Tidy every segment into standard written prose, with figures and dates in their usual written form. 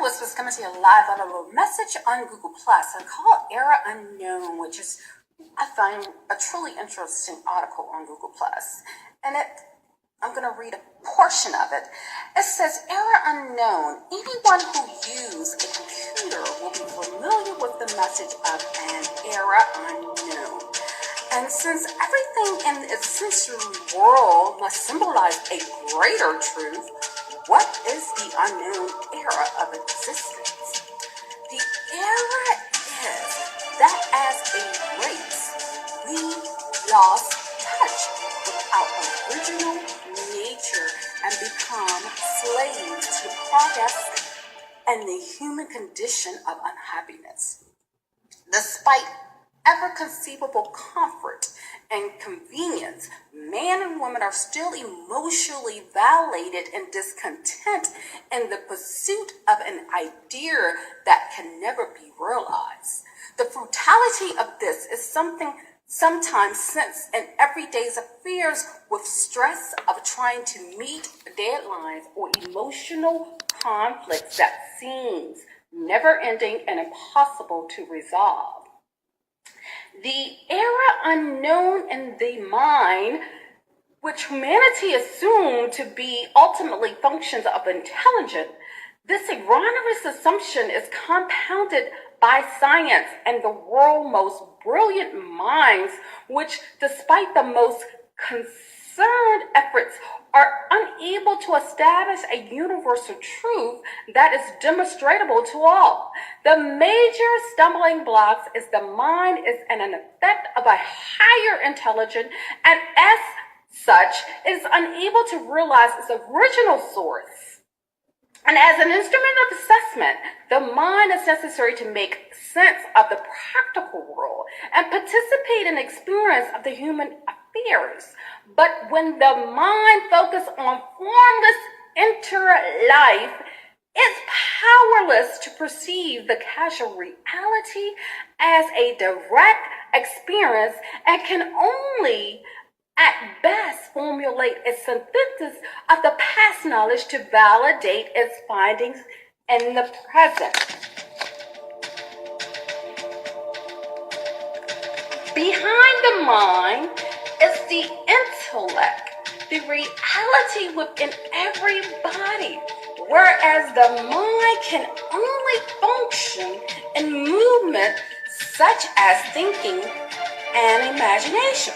Whispers coming to you live on a little message on Google Plus. I call it Era Unknown, which is, I find, a truly interesting article on Google Plus. And I'm going to read a portion of it. It says, Era Unknown. Anyone who uses a computer will be familiar with the message of an era unknown. And since everything in its sensory world must symbolize a greater truth, what is the unknown era of existence? The era is that as a race, we lost touch with our original nature and become slaves to progress and the human condition of unhappiness. Despite ever conceivable comfort and convenience, man and woman are still emotionally violated and discontent in the pursuit of an idea that can never be realized. The brutality of this is something sometimes sensed in everyday affairs with stress of trying to meet deadlines or emotional conflicts that seems never-ending and impossible to resolve. The era unknown in the mind, which humanity assumed to be ultimately functions of intelligence, this erroneous assumption is compounded by science and the world's most brilliant minds, which, despite the most concerned efforts, are unable to establish a universal truth that is demonstrable to all. The major stumbling blocks is the mind is an effect of a higher intelligence, and as such is unable to realize its original source. And as an instrument of assessment, the mind is necessary to make sense of the practical world and participate in the experience of the human affairs. But when the mind focuses on formless inter-life, it's powerless to perceive the causal reality as a direct experience and can only at best formulate a synthesis of the past knowledge to validate its findings in the present. Behind the mind is the intellect, the reality within everybody, whereas the mind can only function in movement such as thinking and imagination.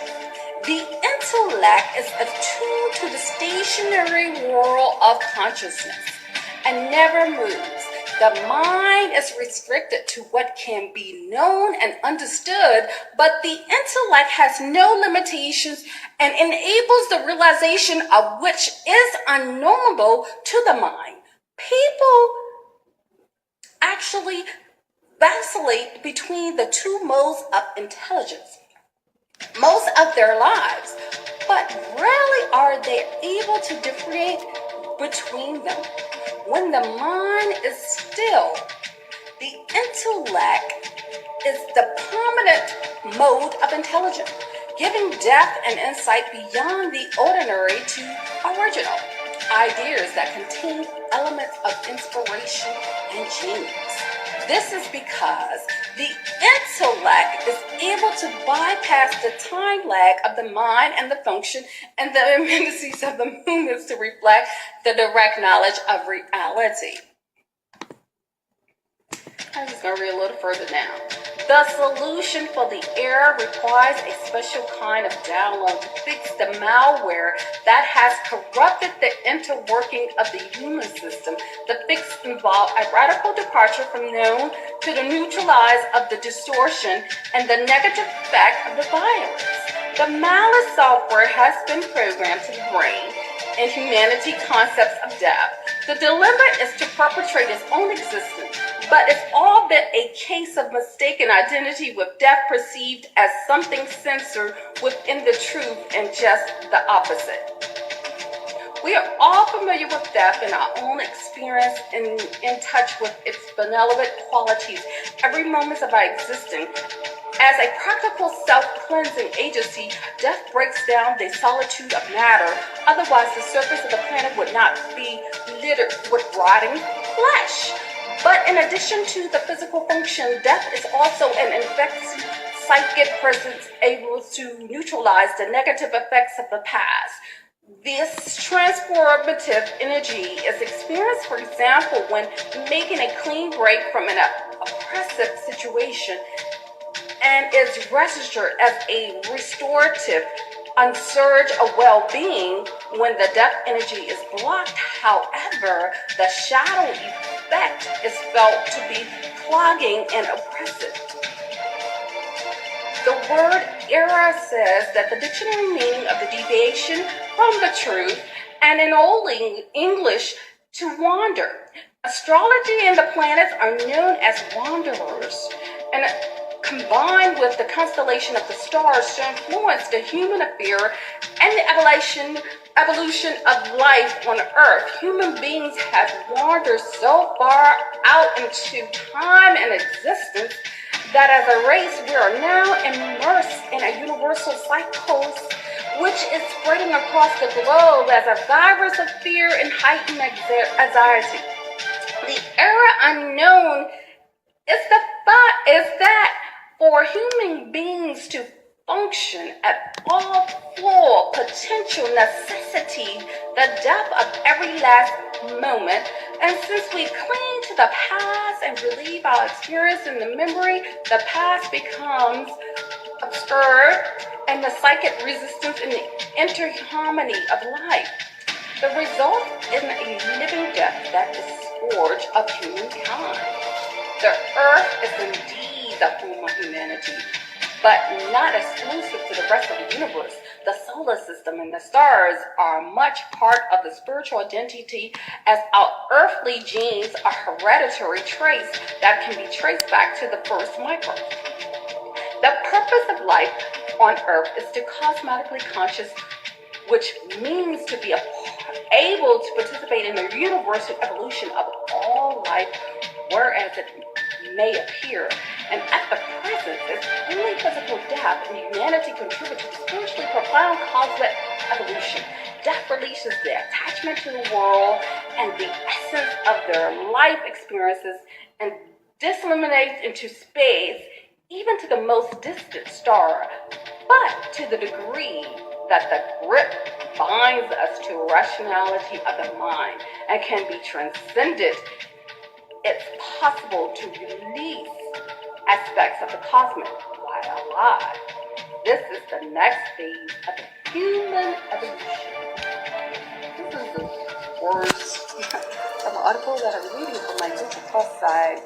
The intellect is attuned to the stationary world of consciousness and never moves. The mind is restricted to what can be known and understood, but the intellect has no limitations and enables the realization of which is unknowable to the mind. People actually vacillate between the two modes of intelligence most of their lives, but rarely are they able to differentiate between them. When the mind is still, the intellect is the prominent mode of intelligence, giving depth and insight beyond the ordinary to original ideas that contain elements of inspiration and genius. This is because the intellect is able to bypass the time lag of the mind and the function and the immediacies of the movements to reflect the direct knowledge of reality. I'm just going to read a little further down. The solution for the error requires a special kind of download to fix the malware that has corrupted the interworking of the human system. The fix involves a radical departure from known to the neutralize of the distortion and the negative effect of the violence. The malice software has been programmed to the brain and humanity concepts of death. The dilemma is to perpetrate its own existence, but it's all but a case of mistaken identity with death perceived as something censored within the truth and just the opposite. We are all familiar with death in our own experience and in touch with its benevolent qualities every moment of our existence. As a practical self-cleansing agency, death breaks down the solitude of matter. Otherwise, the surface of the planet would not be littered with rotting flesh. But in addition to the physical function, death is also an infected psychic presence able to neutralize the negative effects of the past. This transformative energy is experienced, for example, when making a clean break from an oppressive situation, and is registered as a restorative surge of well-being when the death energy is blocked. However, the shadow effect is felt to be clogging and oppressive. The word error says that the dictionary meaning of the deviation from the truth, and in Old English, to wander. Astrology and the planets are known as wanderers, and combined with the constellation of the stars to influence the human affair and the evolution of life on Earth. Human beings have wandered so far out into time and existence that as a race we are now immersed in a universal psychosis which is spreading across the globe as a virus of fear and heightened anxiety. The era unknown is that for human beings to function at all full potential necessity, the depth of every last moment. And since we cling to the past and relieve our experience in the memory, the past becomes absurd and the psychic resistance in the interharmony of life. The result is a living death that is the scourge of humankind. The earth is indeed the home of humanity, but not exclusive to the rest of the universe. The solar system and the stars are much part of the spiritual identity, as our earthly genes are hereditary traits that can be traced back to the first microbe. The purpose of life on earth is to cosmically conscious, which means to be able to participate in the universal evolution of all life, whereas it may appear, and at the present, it's only physical death, and humanity contributes to the spiritually profound cosmic evolution. Death releases their attachment to the world and the essence of their life experiences and disseminates into space, even to the most distant star, but to the degree that the grip binds us to rationality of the mind and can be transcended, it's possible to release aspects of the cosmic while alive. This is the next phase of the human evolution. This is the words of an article that I'm reading from my Google Plus site.